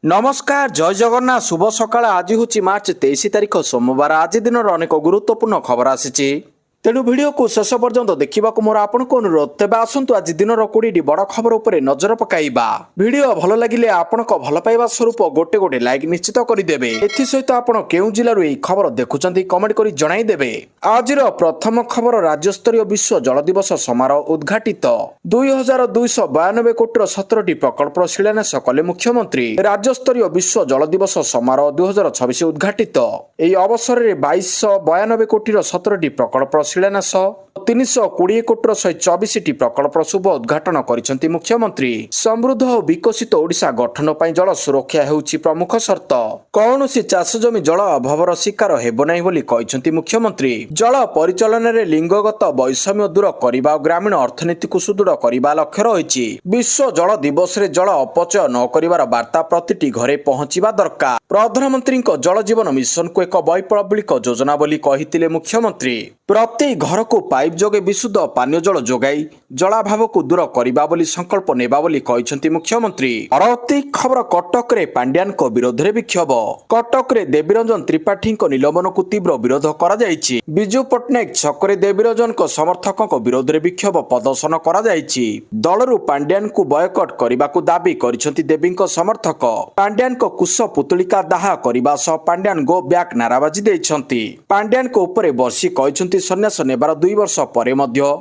नमस्कार जय जगन्नाथ शुभ सकाळ आज हूँ मार्च 23 तारिख सोमवार आज दिन अनेक गुरुत्वपूर्ण खबर आसी तेणु भिडियो को शेष पर्यंत देखा मोर आपको अनुरोध तेज आसतु आज दिन 20 बड़ खबर उपर नजर पकाइबा भिडियो भल लगे आपण भल पाइबा स्वरूप गोटे गोटे लाइक निश्चित करदेवे एसत आप केउ जिलूर यह खबर देखुं कमेंट कर जनईदेवे आज प्रथम खबर राज्यस्तरीय विश्व जल दिवस समारोह उद्घाटित 2292 कोटी 17टी प्रकल्प शिलान्यास कले मुख्यमंत्री राज्यस्तरीय विश्व जल दिवस समारोह 2026 उद्घाटित यह अवसर में 2292 कोटी 17टी प्रकल्प शिलान्यास 320 कोटी 124टी प्रकल्प शुभ उद्घाटन करिसेंती मुख्यमंत्री समृद्ध और विकसित ओडिशा गठन पर जल सुरक्षा हेउची प्रमुख शर्त कौनसी चाष जमी जल अभावर शिकार हेब नहीं बोली कहिसेंती मुख्यमंत्री जल परिचालन रे लिंगगत वैषम्य दूर करबा और ग्रामीण अर्थनीति को सुदृढ़ करबा लक्ष्य रहिछि विश्व जल दिवस रे जल अपचय न करिवार वार्ता प्रतिटी घरे पहुंचीबा दरकार प्रधानमंत्री जल जीवन मिशन को एक वैप्लविक योजना बोली कहिथिले मुख्यमंत्री प्रति घर को पाइप जोगे विशुद्ध पानीय जल जोगाई जलाभाव को दूर करबा बोली संकल्प नेबा बोली कहिसेंती मुख्यमंत्री परवर्ती खबर कटक रे पांड्यान को विरोध रे विक्षोभ कटक रे देवीरंजन त्रिपाठी को निलंबन को तीव्र विरोध करा जायछि बिजू पट्टनायक छकरे देवीरंजन को समर्थकों को विरोध रे विक्षोभ प्रदर्शन करा जायछि दलरु पांड्यान को बयकट करबा को दाबी करिसेंती देवी को समर्थक पांड्यान को कुश पुतलिका दाह करबा सह पांड्यान गो बैक नाराबाजी देइछंती पांड्यान को ऊपर बसी कहिसेंती सन्यास नेबार 2 वर्ष परे मध्य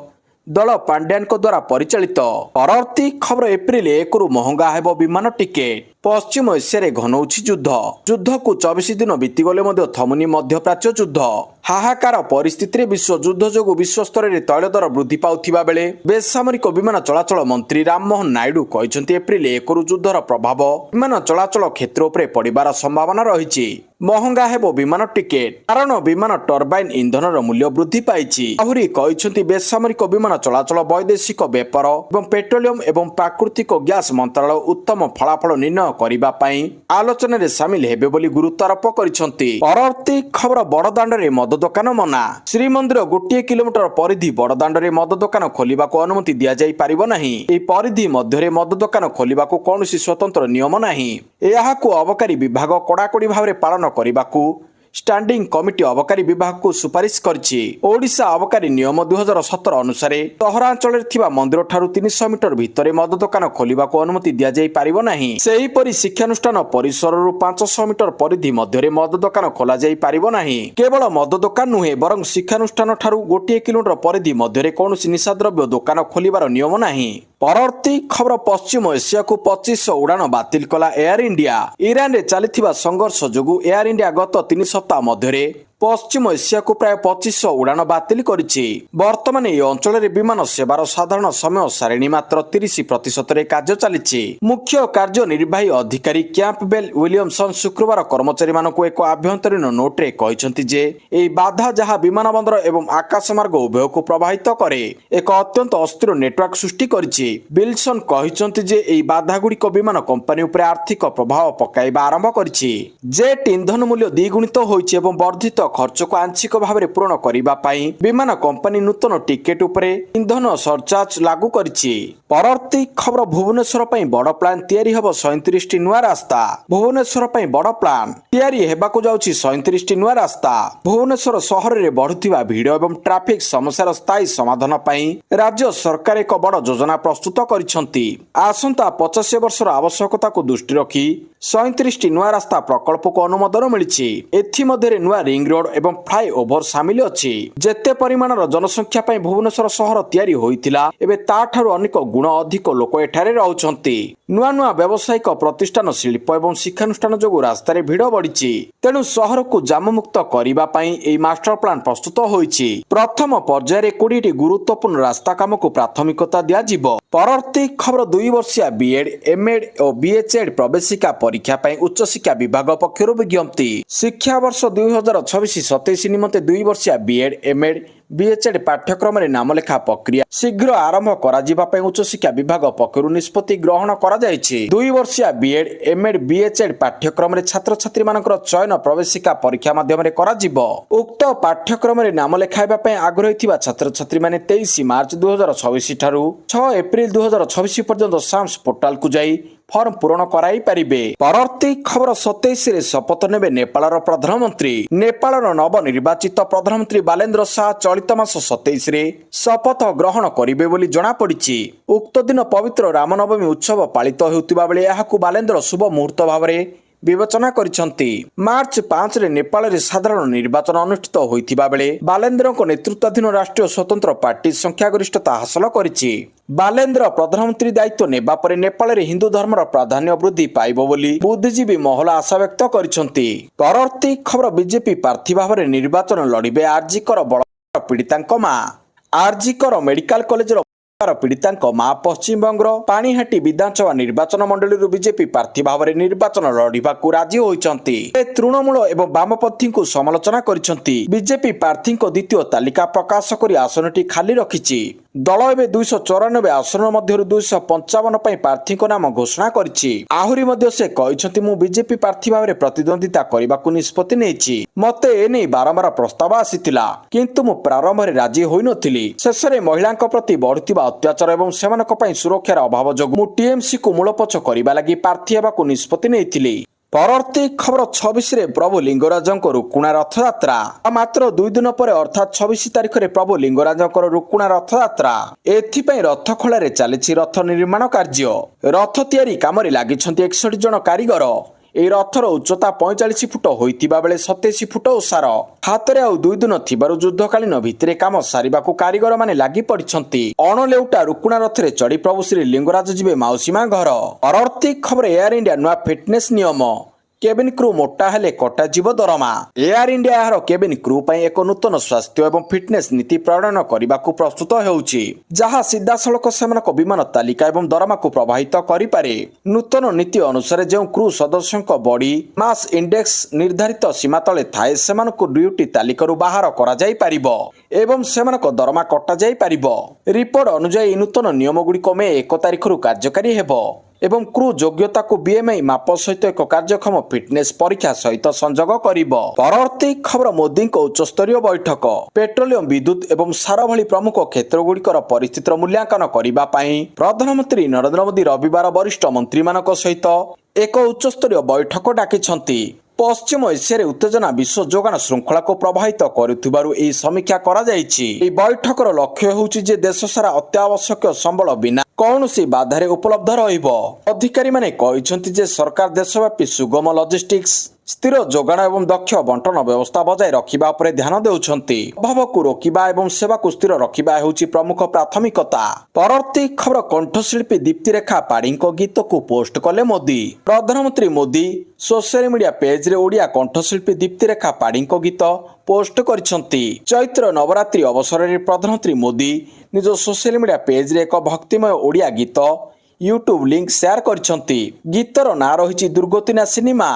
दल पांड्यान को द्वारा परिचालित परवर्ती खबर एप्रिल 1 रु महंगा हेब विमान टिकेट पश्चिम एशिया घनौछि युद्ध को 24 दिन बीतीगले थमुनी मध्यप्राच्य युद्ध हाहाकार परिस्थिति रे विश्व युद्ध जो विश्व स्तर में तैल दर वृद्धि पाउथिबा बेले बेसामरिक विमान चलाचल मंत्री राममोहन नायडू कहिसेंती एप्रिल 1 रु युद्धर प्रभाव विमान चलाचल क्षेत्र उपरे पड़िबार संभावना रहिछि महंगा हेब विमान टिकेट कारण विमान टर्बाइन इंधन मूल्य वृद्धि पाइछि आहुरी कहिसेंती बेसामरिक विमान चलाचल वैदेशिक व्यापार एवं पेट्रोलियम एवं प्राकृतिक गैस मंत्रालय उत्तम फलाफल निर्णय करबा पई आलोचना रे शामिल हेबे बोली गुरुत्व आरोप करिसेंती परवर्ती खबर बड़दाण्ड रे मद दोकान मना श्रीमंदिर 1 किलोमीटर परिधि बड़दाण्ड रे मद दोकान खोलिबा को अनुमति दिया जाई परिबो नाही ए परिधि मध्य रे मद दोकान खोलिबा को कोनोसी स्वतंत्र नियम नाही एहाकू अबकारी विभाग कड़ाकड़ी भाव रे पालन करबाकू स्टैंडिंग कमिटी अबकारी विभाग को सुपारिश करछि ओडिशा अबकारी नियम 2017 अनुसार सहरांचल थिबा मंदिर ठारू 300 मीटर भितरे मद दोकान खोलिबा को अनुमति दिया जाई परिबो नाही सेही परि शिक्षानुष्ठान परिसर रु 500 मीटर परिधि मध्य मद दोकान खोला जाई परिबो नाही केवल मद दोकान नुहे बरं शिक्षानुष्ठान ठारू 1 किलोमीटर परिधि मध्य कोनोसी निशाद्रव्य दोकान खोलिबार नियम नाही परवर्ती खबर पश्चिम एशिया को 2500 उड़ान बातिल कला एयर इंडिया ईरान रे चलिथिबा संघर्ष जोगु एयर इंडिया गत 3 सप्ताह मध्य पश्चिम एशिया को प्राय 2500 उड़ान बातिल करिछि वर्तमान এই অঞ্চলের विमान सेवार साधारण समय सारिणी मात्र 30% रे कार्य चलिछि मुख्य कार्यनिर्वाही अधिकारी कैंपबेल विलियमसन शुक्रवार कर्मचारी मानक एक आभ्यंतरीण नोट रे कहिसेंती जे एई बाधा जहां विमान बंदर एवं आकाश मार्ग उभय को प्रभावित करे एक अत्यंत अस्थिर नेटवर्क सृष्टि करिछि विल्सन कहिसेंती जे एई बाधा गुडी को विमान कंपनी ऊपर आर्थिक प्रभाव पकाइबा आरंभ करिछि जेट इंधन मूल्य द्विगुणित होइछि एवं वर्धित खर्च को आंशिक भाव में पूर्ण करने विमान कंपनी नूतन टिकेट उपरे इंधन सरचार्ज लागू करिछि परवर्ती खबर भुवनेश्वर पई बड़ प्लान तैयारी हबो 37 टी नुआ रास्ता भुवनेश्वर पई बड़ प्लान तैयारी हेबाकू जाउछि 37 टी नुआ रास्ता भुवनेश्वर शहर रे बढ़ुथिबा भीड़ एवं ट्रैफिक समस्यार स्थायी समाधान पई राज्य सरकार एक बड़ योजना प्रस्तुत करिसेंती आसंता 50 वर्षर आवश्यकता को दृष्टि रखी 37 टी नुआ रास्ता प्रकल्प को अनुमोदन मिलिछि एथि मध्ये नुआ रिंग रोड एवं फ्लाई ओभर सामिल अछि जेते परिमाणर जनसंख्या पई भुवनेश्वर शहर तैयारी होइतिला एबे ताठारु अनेक गुण अधिक लोक एठारे रहउछंती नुआ नुआ व्यावसायिक प्रतिष्ठान शिल्प एवं शिक्षानुष्ठान जोगु रास्ता रे भीड़ बढ़िछि तेणु शहर को जाममुक्त करिबा पई एई मास्टर प्लान प्रस्तुत होइछि प्रथम पर्याय रे 20 टी गुरुत्वपूर्ण रास्ता काम को प्राथमिकता दिया जिवो परवर्ती खबर 2 वर्षिया बीएड एमएड और बीएचएड प्रवेशिका परीक्षा पई उच्च शिक्षा विभाग पक्षरु विज्ञप्ति शिक्षा वर्ष 2026-27 निमंते 2 वर्षिया बीएड एमएड বিএଚএড ପାଠ୍ୟକ୍ରମରେ ନାମଲେଖା ପ୍ରକ୍ରିୟା ଶୀଘ୍ର ଆରମ୍ଭ କରାଯିବା ପାଇଁ ଉଚ୍ଚଶିକ୍ଷା ବିଭାଗ ପକ୍ଷରୁ ନିଷ୍ପତ୍ତି ଗ୍ରହଣ କରାଯାଇଛି। 2 ବର୍ଷିଆ ବିଏଡ୍, ଏମ୍ଏଡ୍, ବିଏଚଏଡ୍ ପାଠ୍ୟକ୍ରମରେ ଛାତ୍ରଛାତ୍ରୀମାନଙ୍କର ଚୟନ ପ୍ରବେଶିକା ପରୀକ୍ଷା ମାଧ୍ୟମରେ କରାଯିବ। ଉକ୍ତ ପାଠ୍ୟକ୍ରମରେ ନାମ ଲେଖାଇବା ପାଇଁ ଆଗ୍ରହୀ ଥିବା ଛାତ୍ରଛାତ୍ରୀମାନେ 23 ମାର୍ଚ୍ଚ 2026 ଠାରୁ 6 ଏପ୍ରିଲ 2026 ପର୍ଯ୍ୟନ୍ତ ସାମ୍ସ ପୋର୍ଟାଲକୁ ଯାଇ ଫର୍ମ ପୂରଣ କରାଇ ପାରିବେ। ପରବର୍ତ୍ତୀ ଖବର 27ରେ ଶପଥ ନେବେ ନେପାଳର ପ୍ରଧାନମନ୍ତ୍ରୀ। ନେପାଳର ନବନିର୍ବାଚିତ ପ୍ରଧାନମନ୍ତ୍ରୀ ବାଲେନ୍ଦ୍ର ଶାହ ଚଳିତ ମାସ 27ରେ ଶପଥ ଗ୍ରହଣ କରିବେ ବୋଲି ଜଣାପଡ଼ିଛି। ଉକ୍ତ ଦିନ ପବିତ୍ର ରାମନବମୀ ଉତ୍ସବ ପାଳିତ ହେଉଥିବା ବେଳେ ଏହାକୁ ବାଲେନ୍ଦ୍ର ଶୁଭ ମୁହୂର୍ତ୍ତ ଭାବରେ ବିବେଚନା କରିଛନ୍ତି। ମାର୍ଚ୍ଚ 5ରେ ନେପାଳରେ ସାଧାରଣ ନିର୍ବାଚନ ଅନୁଷ୍ଠିତ ହୋଇଥିବା ବେଳେ ବାଲେନ୍ଦ୍ରଙ୍କ ନେତୃତ୍ୱାଧୀନ ରାଷ୍ଟ୍ରୀୟ ସ୍ୱତନ୍ତ୍ର ପାର୍ଟି ସଂଖ୍ୟାଗରିଷ୍ଠତା ହାସଲ କରିଛି। ବାଲେନ୍ଦ୍ର ପ୍ରଧାନମନ୍ତ୍ରୀ ଦାୟିତ୍ୱ ନେବା ପରେ ନେପାଳରେ ହିନ୍ଦୁ ଧର୍ମର ପ୍ରାଧାନ୍ୟ ବୃଦ୍ଧି ପାଇବ ବୋଲି ବୁଦ୍ଧିଜୀବୀ ମହଲ ଆଶାବ୍ୟକ୍ତ କରିଛନ୍ତି। ପରବର୍ତ୍ତୀ ଖବର ବିଜେପି ପ୍ରାର୍ଥୀ ଭାବରେ ନିର୍ବାଚନ ଲଢ଼ିବେ ଆର୍ଜିକର ବଳାତ୍କାର ପୀଡ଼ିତାଙ୍କ ମା। ଆର୍ଜିକର ମେଡିକାଲ କଲେଜର ପୀଡ଼ିତାଙ୍କ ମା ପଶ୍ଚିମବଙ୍ଗର ପାଣିହାଟି ବିଧାନସଭା ନିର୍ବାଚନ ମଣ୍ଡଳୀରୁ ବିଜେପି ପ୍ରାର୍ଥୀ ଭାବରେ ନିର୍ବାଚନ ଲଢ଼ିବାକୁ ରାଜି ହୋଇଛନ୍ତି। ସେ ତୃଣମୂଳ ଏବଂ ବାମପନ୍ଥୀଙ୍କୁ ସମାଲୋଚନା କରିଛନ୍ତି। ବିଜେପି ପ୍ରାର୍ଥୀଙ୍କ ଦ୍ୱିତୀୟ ତାଲିକା ପ୍ରକାଶ କରି ଆସନଟି ଖାଲି ରଖିଛି। ଦଳ ଏବେ 294 ଆସନ ମଧ୍ୟରୁ 255 ପାଇଁ ପ୍ରାର୍ଥୀଙ୍କ ନାମ ଘୋଷଣା କରିଛି। ଆହୁରି ମଧ୍ୟ ସେ କହିଛନ୍ତି, ମୁଁ ବିଜେପି ପ୍ରାର୍ଥୀ ଭାବରେ ପ୍ରତିଦ୍ୱନ୍ଦିତା କରିବାକୁ ନିଷ୍ପତ୍ତି ନେଇଛି। ମୋତେ ଏନେଇ ବାରମ୍ବାର ପ୍ରସ୍ତାବ ଆସିଥିଲା, କିନ୍ତୁ ମୁଁ ପ୍ରାରମ୍ଭରେ ରାଜି ହୋଇନଥିଲି। ଶେଷରେ ମହିଳାଙ୍କ ପ୍ରତି ବଢୁଥିବା ଅତ୍ୟାଚାର ଏବଂ ସେମାନଙ୍କ ପାଇଁ ସୁରକ୍ଷାର ଅଭାବ ଯୋଗୁଁ ମୁଁ ଟିଏମସିକୁ ମୂଳପୋଛ କରିବା ଲାଗି ପ୍ରାର୍ଥୀ ହେବାକୁ ନିଷ୍ପତ୍ତି ନେଇଥିଲି। ପରବର୍ତ୍ତୀ ଖବର 26ରେ ପ୍ରଭୁ ଲିଙ୍ଗରାଜଙ୍କ ରୁକୁଣା ରଥଯାତ୍ରା। ମାତ୍ର 2 ଦିନ ପରେ ଅର୍ଥାତ୍ 26 ତାରିଖରେ ପ୍ରଭୁ ଲିଙ୍ଗରାଜଙ୍କର ରୁକୁଣା ରଥଯାତ୍ରା। ଏଥିପାଇଁ ରଥଖଳାରେ ଚାଲିଛି ରଥ ନିର୍ମାଣ କାର୍ଯ୍ୟ। ରଥ ତିଆରି କାମରେ ଲାଗିଛନ୍ତି 61 ଜଣ କାରିଗର। ଏହି ରଥର ଉଚ୍ଚତା 45 ଫୁଟ ହୋଇଥିବା ବେଳେ 27 ଫୁଟ ଓସାର। ହାତରେ ଆଉ 2 ଦିନ ଥିବାରୁ ଯୁଦ୍ଧକାଳୀନ ଭିତ୍ତିରେ କାମ ସାରିବାକୁ କାରିଗରମାନେ ଲାଗି ପଡ଼ିଛନ୍ତି। ଅଣଲେଉଟା ରୁକୁଣା ରଥରେ ଚଢ଼ି ପ୍ରଭୁ ଶ୍ରୀ ଲିଙ୍ଗରାଜ ଯିବେ ମାଉସୀ ମା ଘର। ପରବର୍ତ୍ତୀ ଖବର ଏୟାର ଇଣ୍ଡିଆ ନୂଆ ଫିଟନେସ୍ ନିୟମ। କେବିନ୍ କ୍ରୁ ମୋଟା ହେଲେ କଟାଯିବ ଦରମା। ଏୟାର ଇଣ୍ଡିଆ ଏହାର କେବିନ୍ କ୍ରୁ ପାଇଁ ଏକ ନୂତନ ସ୍ୱାସ୍ଥ୍ୟ ଏବଂ ଫିଟନେସ୍ ନୀତି ପ୍ରଣୟନ କରିବାକୁ ପ୍ରସ୍ତୁତ ହେଉଛି, ଯାହା ସିଧାସଳଖ ସେମାନଙ୍କ ବିମାନ ତାଲିକା ଏବଂ ଦରମାକୁ ପ୍ରଭାବିତ କରିପାରେ। ନୂତନ ନୀତି ଅନୁସାରେ ଯେଉଁ କ୍ରୁ ସଦସ୍ୟଙ୍କ ବଡି ମାସ୍ ଇଣ୍ଡେକ୍ସ ନିର୍ଦ୍ଧାରିତ ସୀମା ତଳେ ଥାଏ, ସେମାନଙ୍କୁ ଡ୍ୟୁଟି ତାଲିକାରୁ ବାହାର କରାଯାଇପାରିବ ଏବଂ ସେମାନଙ୍କ ଦରମା କଟାଯାଇପାରିବ। ରିପୋର୍ଟ ଅନୁଯାୟୀ ଏହି ନୂତନ ନିୟମଗୁଡ଼ିକ ମେ 1 ତାରିଖରୁ କାର୍ଯ୍ୟକାରୀ ହେବ ଏବଂ କ୍ରୁ ଯୋଗ୍ୟତାକୁ ବିଏମ୍ଆଇ ମାପ ସହିତ ଏକ କାର୍ଯ୍ୟକ୍ଷମ ଫିଟନେସ୍ ପରୀକ୍ଷା ସହିତ ସଂଯୋଗ କରିବ। ପରବର୍ତ୍ତୀ ଖବର ମୋଦିଙ୍କ ଉଚ୍ଚସ୍ତରୀୟ ବୈଠକ। ପେଟ୍ରୋଲିୟମ, ବିଦ୍ୟୁତ୍ ଏବଂ ସାର ଭଳି ପ୍ରମୁଖ କ୍ଷେତ୍ରଗୁଡ଼ିକର ପରିସ୍ଥିତିର ମୂଲ୍ୟାଙ୍କନ କରିବା ପାଇଁ ପ୍ରଧାନମନ୍ତ୍ରୀ ନରେନ୍ଦ୍ର ମୋଦି ରବିବାର ବରିଷ୍ଠ ମନ୍ତ୍ରୀମାନଙ୍କ ସହିତ ଏକ ଉଚ୍ଚସ୍ତରୀୟ ବୈଠକ ଡାକିଛନ୍ତି। ପଶ୍ଚିମ ଏସିଆରେ ଉତ୍ତେଜନା ବିଶ୍ୱ ଯୋଗାଣ ଶୃଙ୍ଖଳାକୁ ପ୍ରଭାବିତ କରୁଥିବାରୁ ଏହି ସମୀକ୍ଷା କରାଯାଇଛି। ଏହି ବୈଠକର ଲକ୍ଷ୍ୟ ହେଉଛି ଯେ ଦେଶ ସାରା ଅତ୍ୟାବଶ୍ୟକୀୟ ସମ୍ବଳ ବିନା କୌଣସି ବାଧାରେ ଉପଲବ୍ଧ ରହିବ। ଅଧିକାରୀମାନେ କହିଛନ୍ତି ଯେ ସରକାର ଦେଶବ୍ୟାପୀ ସୁଗମ ଲଜିଷ୍ଟିକ୍ସ, ସ୍ଥିର ଯୋଗାଣ ଏବଂ ଦକ୍ଷ ବଣ୍ଟନ ବ୍ୟବସ୍ଥା ବଜାୟ ରଖିବା ଉପରେ ଧ୍ୟାନ ଦେଉଛନ୍ତି। ଅଭାବକୁ ରୋକିବା ଏବଂ ସେବାକୁ ସ୍ଥିର ରଖିବା ହେଉଛି ପ୍ରମୁଖ ପ୍ରାଥମିକତା। ପରବର୍ତ୍ତୀ ଖବର କଣ୍ଠଶିଳ୍ପୀ ଦୀପ୍ତିରେଖା ପାଢ଼ୀଙ୍କ ଗୀତକୁ ପୋଷ୍ଟ କଲେ ମୋଦି। ପ୍ରଧାନମନ୍ତ୍ରୀ ମୋଦି ସୋସିଆଲ ମିଡିଆ ପେଜରେ ଓଡ଼ିଆ କଣ୍ଠଶିଳ୍ପୀ ଦୀପ୍ତିରେଖା ପାଢ଼ୀଙ୍କ ଗୀତ ପୋଷ୍ଟ କରିଛନ୍ତି। ଚୈତ୍ର ନବରାତ୍ରି ଅବସରରେ ପ୍ରଧାନମନ୍ତ୍ରୀ ମୋଦି ନିଜ ସୋସିଆଲ ମିଡିଆ ପେଜରେ ଏକ ଭକ୍ତିମୟ ଓଡ଼ିଆ ଗୀତ ୟୁଟ୍ୟୁବ ଲିଙ୍କ ସେୟାର କରିଛନ୍ତି। ଗୀତର ନାଁ ରହିଛି ଦୁର୍ଗତି ନାସିନୀ ମା।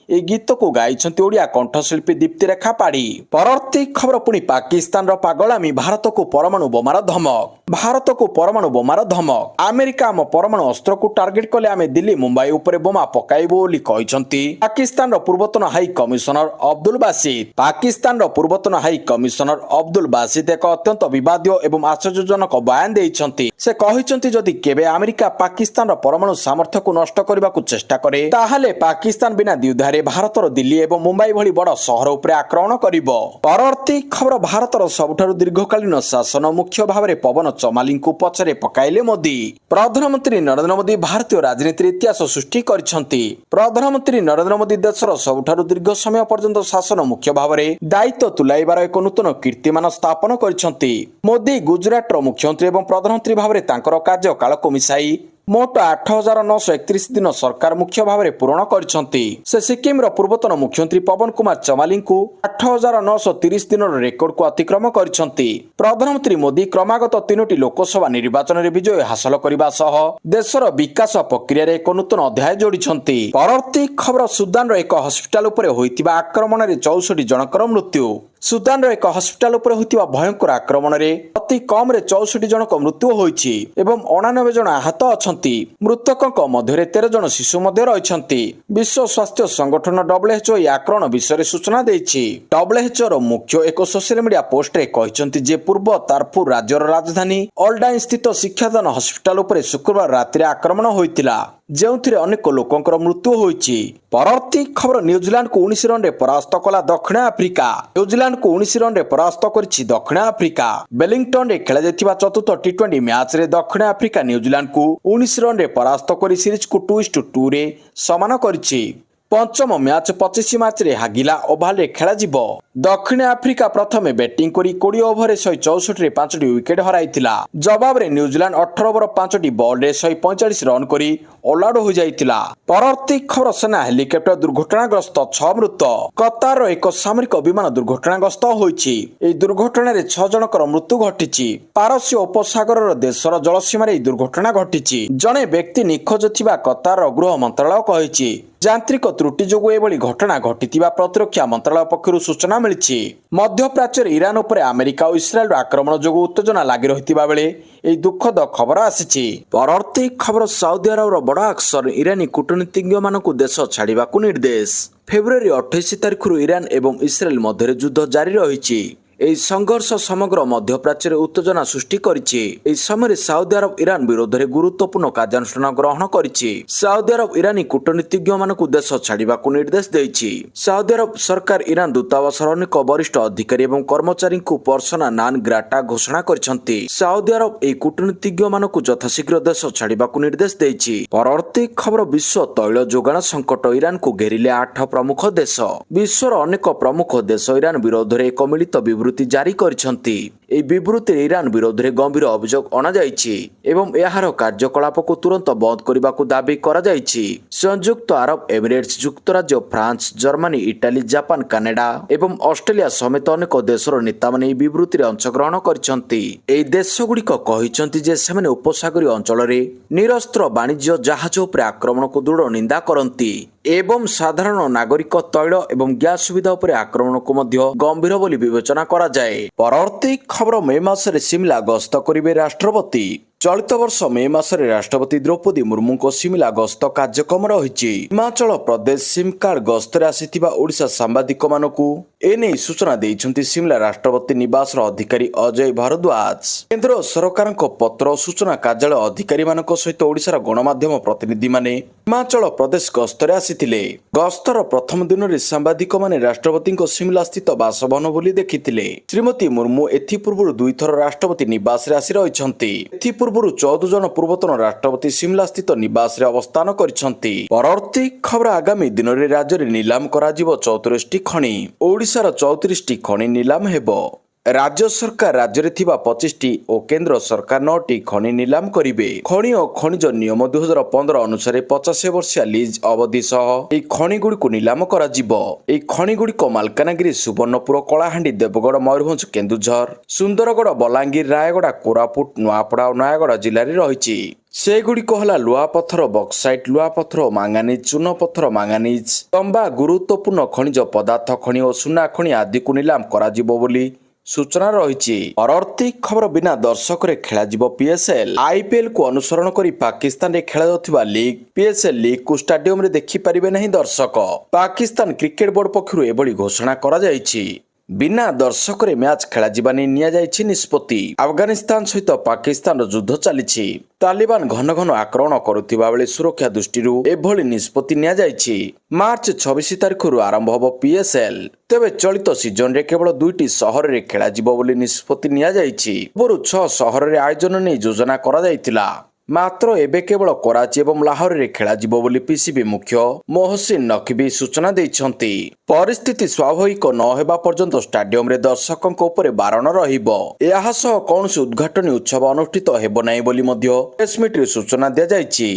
ଏହି ଗୀତକୁ ଗାଇଛନ୍ତି ଓଡ଼ିଆ କଣ୍ଠଶିଳ୍ପୀ ଦୀପ୍ତିରେଖା ପାଢ଼ୀ। ପରବର୍ତ୍ତୀ ଖବର ପୁଣି ପାକିସ୍ତାନର ପାଗଳାମୀ ଭାରତକୁ ପରମାଣୁ ବୋମାର ଧମକ। ଭାରତକୁ ପରମାଣୁ ବୋମାର ଧମକ। ଆମେରିକା ଆମ ପରମାଣୁ ଅସ୍ତ୍ରକୁ ଟାର୍ଗେଟ କଲେ ଆମେ ଦିଲ୍ଲୀ ମୁମ୍ବାଇ ଉପରେ ବୋମା ପକାଇବୁ ବୋଲି କହିଛନ୍ତି ପାକିସ୍ତାନର ପୂର୍ବତନ ହାଇ କମିଶନର ଅବଦୁଲ ବାସିଦ। ପାକିସ୍ତାନର ପୂର୍ବତନ ହାଇ କମିଶନର ଅବଦୁଲ ବାସିଦ ଏକ ଅତ୍ୟନ୍ତ ବିବାଦୀୟ ଏବଂ ଆଶ୍ଚର୍ଯ୍ୟଜନକ ବୟାନ ଦେଇଛନ୍ତି। ସେ କହିଛନ୍ତି, ଯଦି କେବେ ଆମେରିକା ପାକିସ୍ତାନର ପରମାଣୁ ସାମର୍ଥ୍ୟକୁ ନଷ୍ଟ କରିବାକୁ ଚେଷ୍ଟା କରେ, ତାହେଲେ ପାକିସ୍ତାନ ବିନା ଦ୍ୱିଧାରେ ଭାରତର ଦିଲ୍ଲୀ ଏବଂ ମୁମ୍ବାଇ ଭଳି ବଡ଼ ସହର ଉପରେ ଆକ୍ରମଣ କରିବ। ପରବର୍ତ୍ତୀ ଖବର ଭାରତର ସବୁଠାରୁ ଦୀର୍ଘକାଳୀନ ଶାସନ ମୁଖ୍ୟ ଭାବରେ ପବନ ଚମାଲିଙ୍କୁ ପଛରେ ପକାଇଲେ ମୋଦି। ପ୍ରଧାନମନ୍ତ୍ରୀ ନରେନ୍ଦ୍ର ମୋଦି ଭାରତୀୟ ରାଜନୀତିରେ ଇତିହାସ ସୃଷ୍ଟି କରିଛନ୍ତି। ପ୍ରଧାନମନ୍ତ୍ରୀ ନରେନ୍ଦ୍ର ମୋଦି ଦେଶର ସବୁଠାରୁ ଦୀର୍ଘ ସମୟ ପର୍ଯ୍ୟନ୍ତ ଶାସନ ମୁଖ୍ୟ ଭାବରେ ଦାୟିତ୍ୱ ତୁଲାଇବାର ଏକ ନୂତନ କୀର୍ତ୍ତିମାନ ସ୍ଥାପନ କରିଛନ୍ତି। ମୋଦି ଗୁଜରାଟର ମୁଖ୍ୟମନ୍ତ୍ରୀ ଏବଂ ପ୍ରଧାନମନ୍ତ୍ରୀ ଭାବରେ ତାଙ୍କର କାର୍ଯ୍ୟକାଳକୁ ମିଶାଇ ମୋଟ 8,931 ଦିନ ସରକାର ମୁଖ୍ୟ ଭାବରେ ପୂରଣ କରିଛନ୍ତି। ସେ ସିକିମର ପୂର୍ବତନ ମୁଖ୍ୟମନ୍ତ୍ରୀ ପବନ କୁମାର ଚମାଲିଙ୍କୁ 8,930 ଦିନର ରେକର୍ଡକୁ ଅତିକ୍ରମ କରିଛନ୍ତି। ପ୍ରଧାନମନ୍ତ୍ରୀ ମୋଦି କ୍ରମାଗତ 3ଟି ଲୋକସଭା ନିର୍ବାଚନରେ ବିଜୟ ହାସଲ କରିବା ସହ ଦେଶର ବିକାଶ ପ୍ରକ୍ରିୟାରେ ଏକ ନୂତନ ଅଧ୍ୟାୟ ଯୋଡ଼ିଛନ୍ତି। ପରବର୍ତ୍ତୀ ଖବର, ସୁଦାନର ଏକ ହସ୍ପିଟାଲ ଉପରେ ହୋଇଥିବା ଆକ୍ରମଣରେ 64 ଜଣଙ୍କର ମୃତ୍ୟୁ। ସୁଦାନର ଏକ ହସ୍ପିଟାଲ ଉପରେ ହୋଇଥିବା ଭୟଙ୍କର ଆକ୍ରମଣରେ ଅତି କମରେ 64 ଜଣଙ୍କ ମୃତ୍ୟୁ ହୋଇଛି ଏବଂ 89 ଜଣ ଆହତ ଅଛନ୍ତି। ମୃତକଙ୍କ ମଧ୍ୟରେ 13 ଜଣ ଶିଶୁ ମଧ୍ୟ ରହିଛନ୍ତି। ବିଶ୍ୱ ସ୍ୱାସ୍ଥ୍ୟ ସଂଗଠନ WHO ଏହି ଆକ୍ରମଣ ବିଷୟରେ ସୂଚନା ଦେଇଛି। WHOର ମୁଖ୍ୟ ଏକ ସୋସିଆଲ ମିଡିଆ ପୋଷ୍ଟରେ କହିଛନ୍ତି ଯେ ପୂର୍ବ ତାରପୁର ରାଜ୍ୟର ରାଜଧାନୀ ଅଲଡାଇନ୍ ସ୍ଥିତ ଶିକ୍ଷାଦାନ ହସ୍ପିଟାଲ ଉପରେ ଶୁକ୍ରବାର ରାତିରେ ଆକ୍ରମଣ ହୋଇଥିଲା, ଯେଉଁଥିରେ ଅନେକ ଲୋକଙ୍କର ମୃତ୍ୟୁ ହୋଇଛି। ପରବର୍ତ୍ତୀ ଖବର, ନ୍ୟୁଜିଲାଣ୍ଡକୁ 19 ରନରେ ପରାସ୍ତ କଲା ଦକ୍ଷିଣ ଆଫ୍ରିକା। ନ୍ୟୁଜିଲାଣ୍ଡକୁ 19 ରନରେ ପରାସ୍ତ କରିଛି ଦକ୍ଷିଣ ଆଫ୍ରିକା। ବେଲିଂଟନରେ ଖେଳାଯାଇଥିବା ଚତୁର୍ଥ T20 ମ୍ୟାଚରେ ଦକ୍ଷିଣ ଆଫ୍ରିକା ନ୍ୟୁଜିଲାଣ୍ଡକୁ 19 ରନରେ ପରାସ୍ତ କରି ସିରିଜକୁ 2-2ରେ ସମାନ କରିଛି। ପଞ୍ଚମ ମ୍ୟାଚ 25 ମାର୍ଚ୍ଚରେ ହାଗିଲା ଓଭାଲରେ ଖେଳାଯିବ। ଦକ୍ଷିଣ ଆଫ୍ରିକା ପ୍ରଥମେ ବ୍ୟାଟିଂ କରି 20 ଓଭରରେ 164ରେ 5ଟି ୱିକେଟ ହରାଇଥିଲା। ଜବାବରେ ନ୍ୟୁଜିଲାଣ୍ଡ 18 ଓଭର 5ଟି ବଲରେ 145 ରନ୍ କରି ଅଲଆଉଟ ହୋଇଯାଇଥିଲା। ପରବର୍ତ୍ତୀ ଖବର, ସେନା ହେଲିକପ୍ଟର ଦୁର୍ଘଟଣାଗ୍ରସ୍ତ, 6 ମୃତ। କତାରର ଏକ ସାମରିକ ବିମାନ ଦୁର୍ଘଟଣାଗ୍ରସ୍ତ ହୋଇଛି। ଏହି ଦୁର୍ଘଟଣାରେ 6 ଜଣଙ୍କର ମୃତ୍ୟୁ ଘଟିଛି। ପାରସ୍ୟ ଉପସାଗରର ଦେଶର ଜଳସୀମାରେ ଏହି ଦୁର୍ଘଟଣା ଘଟିଛି। ଜଣେ ବ୍ୟକ୍ତି ନିଖୋଜ ଥିବା କତାରର ଗୃହ ମନ୍ତ୍ରଣାଳୟ କହିଛି। ଯାନ୍ତ୍ରିକ ତ୍ରୁଟି ଯୋଗୁଁ ଏଭଳି ଘଟଣା ଘଟିଥିବା ପ୍ରତିରକ୍ଷା ମନ୍ତ୍ରଣାଳୟ ପକ୍ଷରୁ ସୂଚନା ମିଳିଛି। ମଧ୍ୟପ୍ରାଚ୍ୟରେ ଇରାନ ଉପରେ ଆମେରିକା ଓ ଇସ୍ରାଏଲର ଆକ୍ରମଣ ଯୋଗୁଁ ଉତ୍ତେଜନା ଲାଗି ରହିଥିବା ବେଳେ ଏହି ଦୁଃଖଦ ଖବର ଆସିଛି। ପରବର୍ତ୍ତୀ ଖବର, ସାଉଦି ଆରବର ବଡ଼ ଆଫସର ଇରାନୀ କୂଟନୀତିଜ୍ଞମାନଙ୍କୁ ଦେଶ ଛାଡ଼ିବାକୁ ନିର୍ଦ୍ଦେଶ। ଫେବୃଆରୀ 28 ତାରିଖରୁ ଇରାନ ଏବଂ ଇସ୍ରାଏଲ ମଧ୍ୟରେ ଯୁଦ୍ଧ ଜାରି ରହିଛି। ଏହି ସଂଘର୍ଷ ସମଗ୍ର ମଧ୍ୟପ୍ରାଚ୍ୟରେ ଉତ୍ତେଜନା ସୃଷ୍ଟି କରିଛି। ଏହି ସମୟରେ ସାଉଦି ଆରବ ଇରାନ ବିରୋଧରେ ଗୁରୁତ୍ୱପୂର୍ଣ୍ଣ କାର୍ଯ୍ୟାନୁଷ୍ଠାନ ଗ୍ରହଣ କରିଛି। ସାଉଦି ଆରବ ଇରାନୀ କୂଟନୀତିଜ୍ଞମାନଙ୍କୁ ଦେଶ ଛାଡ଼ିବାକୁ ନିର୍ଦ୍ଦେଶ ଦେଇଛି। ସାଉଦି ଆରବ ସରକାର ଇରାନ ଦୂତାବାସର ଅନେକ ବରିଷ୍ଠ ଅଧିକାରୀ ଏବଂ କର୍ମଚାରୀଙ୍କୁ ପର୍ସୋନା ନନ୍ ଗ୍ରାଟା ଘୋଷଣା କରିଛନ୍ତି। ସାଉଦି ଆରବ ଏହି କୂଟନୀତିଜ୍ଞମାନଙ୍କୁ ଯଥାଶୀଘ୍ର ଦେଶ ଛାଡ଼ିବାକୁ ନିର୍ଦ୍ଦେଶ ଦେଇଛି। ପରବର୍ତ୍ତୀ ଖବର, ବିଶ୍ୱ ତୈଳ ଯୋଗାଣ ସଙ୍କଟ, ଇରାନକୁ ଘେରିଲେ 8 ପ୍ରମୁଖ ଦେଶ। ବିଶ୍ୱର ଅନେକ ପ୍ରମୁଖ ଦେଶ ଇରାନ ବିରୋଧରେ ଏକ ମିଳିତ ବିବୃତ୍ତି ଜାରି କରିଛନ୍ତି। ଏହି ବିବୃତ୍ତିରେ ଇରାନ ବିରୋଧରେ ଗମ୍ଭୀର ଅଭିଯୋଗ ଅଣାଯାଇଛି ଏବଂ ଏହାର କାର୍ଯ୍ୟକଳାପକୁ ତୁରନ୍ତ ବନ୍ଦ କରିବାକୁ ଦାବି କରାଯାଇଛି। ସଂଯୁକ୍ତ ଆରବ ଏମିରେଟ୍ସ, ଯୁକ୍ତରାଜ୍ୟ, France, Germany, Italy, Japan, Canada ଏବଂ ଅଷ୍ଟ୍ରେଲିଆ ସମେତ ଅନେକ ଦେଶର ନେତାମାନେ ଏହି ବିବୃତ୍ତିରେ ଅଂଶଗ୍ରହଣ କରିଛନ୍ତି। ଏହି ଦେଶଗୁଡ଼ିକ କହିଛନ୍ତି ଯେ ସେମାନେ ଉପସାଗରୀୟ ଅଞ୍ଚଳରେ ନିରସ୍ତ୍ର ବାଣିଜ୍ୟ ଜାହାଜ ଉପରେ ଆକ୍ରମଣକୁ ଦୃଢ଼ ନିନ୍ଦା କରନ୍ତି ଏବଂ ସାଧାରଣ ନାଗରିକ ତୈଳ ଏବଂ ଗ୍ୟାସ ସୁବିଧା ଉପରେ ଆକ୍ରମଣକୁ ମଧ୍ୟ ଗମ୍ଭୀର ବୋଲି ବିବେଚନା କରାଯାଏ। ପରବର୍ତ୍ତୀ ଖବର, ମେ ମାସରେ ସିମଲା ଗସ୍ତ କରିବେ ରାଷ୍ଟ୍ରପତି। ଚଳିତ ବର୍ଷ ମେ ମାସରେ ରାଷ୍ଟ୍ରପତି ଦ୍ରୌପଦୀ ମୁର୍ମୁଙ୍କ ସିମଲା ଗସ୍ତ କାର୍ଯ୍ୟକ୍ରମ ରହିଛି। ହିମାଚଳ ପ୍ରଦେଶ ସିମ୍ କାର୍ଡ ଗସ୍ତରେ ଆସିଥିବା ଓଡ଼ିଶା ସାମ୍ବାଦିକମାନଙ୍କୁ ଏନେଇ ସୂଚନା ଦେଇଛନ୍ତି ସିମଲା ରାଷ୍ଟ୍ରପତି ନିବାସର ଅଧିକାରୀ ଅଜୟ ଭାରଦ୍ୱାଜ। କେନ୍ଦ୍ର ସରକାରଙ୍କ ପତ୍ର ଓ ସୂଚନା କାର୍ଯ୍ୟାଳୟ ଅଧିକାରୀମାନଙ୍କ ସହିତ ଓଡ଼ିଶାର ଗଣମାଧ୍ୟମ ପ୍ରତିନିଧିମାନେ ହିମାଚଳ ପ୍ରଦେଶ ଗସ୍ତରେ ଆସିଥିଲେ। ଗସ୍ତର ପ୍ରଥମ ଦିନରେ ସାମ୍ବାଦିକମାନେ ରାଷ୍ଟ୍ରପତିଙ୍କ ସିମଲା ସ୍ଥିତ ବାସଭବନ ବୁଲି ଦେଖିଥିଲେ। ଶ୍ରୀମତୀ ମୁର୍ମୁ ଏଥିପୂର୍ବରୁ 2 ଥର ରାଷ୍ଟ୍ରପତି ନିବାସରେ ଆସି ରହିଛନ୍ତି। ପୂର୍ବରୁ 14 ଜଣ ପୂର୍ବତନ ରାଷ୍ଟ୍ରପତି ସିମଲା ସ୍ଥିତ ନିବାସରେ ଅବସ୍ଥାନ କରିଛନ୍ତି। ପରବର୍ତ୍ତୀ ଖବର, ଆଗାମୀ ଦିନରେ ରାଜ୍ୟରେ ନିଲାମ କରାଯିବ 34ଟି ଖଣି। ଓଡ଼ିଶାର 34ଟି ଖଣି ନିଲାମ ହେବ। ରାଜ୍ୟ ସରକାର ରାଜ୍ୟରେ ଥିବା 25ଟି ଓ କେନ୍ଦ୍ର ସରକାର 9ଟି ଖଣି ନିଲାମ କରିବେ। ଖଣି ଓ ଖଣିଜ ନିୟମ 2015 ଅନୁସାରେ 50 ବର୍ଷିଆ ଲିଜ୍ ଅବଧି ସହ ଏହି ଖଣିଗୁଡ଼ିକୁ ନିଲାମ କରାଯିବ। ଏହି ଖଣିଗୁଡ଼ିକ ମାଲକାନଗିରି, ସୁବର୍ଣ୍ଣପୁର, କଳାହାଣ୍ଡି, ଦେବଗଡ଼, ମୟୂରଭଞ୍ଜ, କେନ୍ଦୁଝର, ସୁନ୍ଦରଗଡ଼, ବଲାଙ୍ଗୀର, ରାୟଗଡ଼ା, କୋରାପୁଟ, ନୂଆପଡ଼ା ଓ ନୟାଗଡ଼ ଜିଲ୍ଲାରେ ରହିଛି। ସେଗୁଡ଼ିକ ହେଲା ଲୁହାପଥର, ବକ୍ସାଇଟ୍, ଲୁହାପଥର ଓ ମାଙ୍ଗାନିଜ, ଚୂନପଥର, ମାଙ୍ଗାନିଜ, ତମ୍ବା, ଗୁରୁତ୍ୱପୂର୍ଣ୍ଣ ଖଣିଜ ପଦାର୍ଥ ଖଣି ଓ ସୁନା ଖଣି ଆଦିକୁ ନିଲାମ କରାଯିବ ବୋଲି ସୂଚନା ରହିଛି। ପରବର୍ତ୍ତୀ ଖବର, ବିନା ଦର୍ଶକରେ ଖେଳାଯିବ PSL। IPL କୁ ଅନୁସରଣ କରି ପାକିସ୍ତାନରେ ଖେଳାଯାଉଥିବା ଲିଗ୍ PSL ଲିଗ୍କୁ ଷ୍ଟାଡିୟମରେ ଦେଖିପାରିବେ ନାହିଁ ଦର୍ଶକ। ପାକିସ୍ତାନ କ୍ରିକେଟ ବୋର୍ଡ ପକ୍ଷରୁ ଏଭଳି ଘୋଷଣା କରାଯାଇଛି। ବିନା ଦର୍ଶକରେ ମ୍ୟାଚ୍ ଖେଳାଯିବା ନେଇ ନିଆଯାଇଛି ନିଷ୍ପତ୍ତି। ଆଫଗାନିସ୍ତାନ ସହିତ ପାକିସ୍ତାନର ଯୁଦ୍ଧ ଚାଲିଛି। ତାଲିବାନ ଘନ ଘନ ଆକ୍ରମଣ କରୁଥିବା ବେଳେ ସୁରକ୍ଷା ଦୃଷ୍ଟିରୁ ଏଭଳି ନିଷ୍ପତ୍ତି ନିଆଯାଇଛି। ମାର୍ଚ୍ଚ 26 ତାରିଖରୁ ଆରମ୍ଭ ହେବ PSL। ତେବେ ଚଳିତ ସିଜନରେ କେବଳ 2ଟି ସହରରେ ଖେଳାଯିବ ବୋଲି ନିଷ୍ପତ୍ତି ନିଆଯାଇଛି। ପୂର୍ବରୁ 6 ସହରରେ ଆୟୋଜନ ନେଇ ଯୋଜନା କରାଯାଇଥିଲା। ମାତ୍ର ଏବେ କେବଳ କରାଚି ଏବଂ ଲାହୋରରେ ଖେଳାଯିବ ବୋଲି ପିସିବି ମୁଖ୍ୟ ମୋହସିନ ନକଭି ସୂଚନା ଦେଇଛନ୍ତି। ପରିସ୍ଥିତି ସ୍ୱାଭାବିକ ନ ହେବା ପର୍ଯ୍ୟନ୍ତ ଷ୍ଟାଡିୟମରେ ଦର୍ଶକଙ୍କ ଉପରେ ବାରଣ ରହିବ। ଏହା ସହ କୌଣସି ଉଦ୍ଘାଟନୀ ଉତ୍ସବ ଅନୁଷ୍ଠିତ ହେବ ନାହିଁ ବୋଲି ମଧ୍ୟ ପ୍ରେସମିଟରେ ସୂଚନା ଦିଆଯାଇଛି।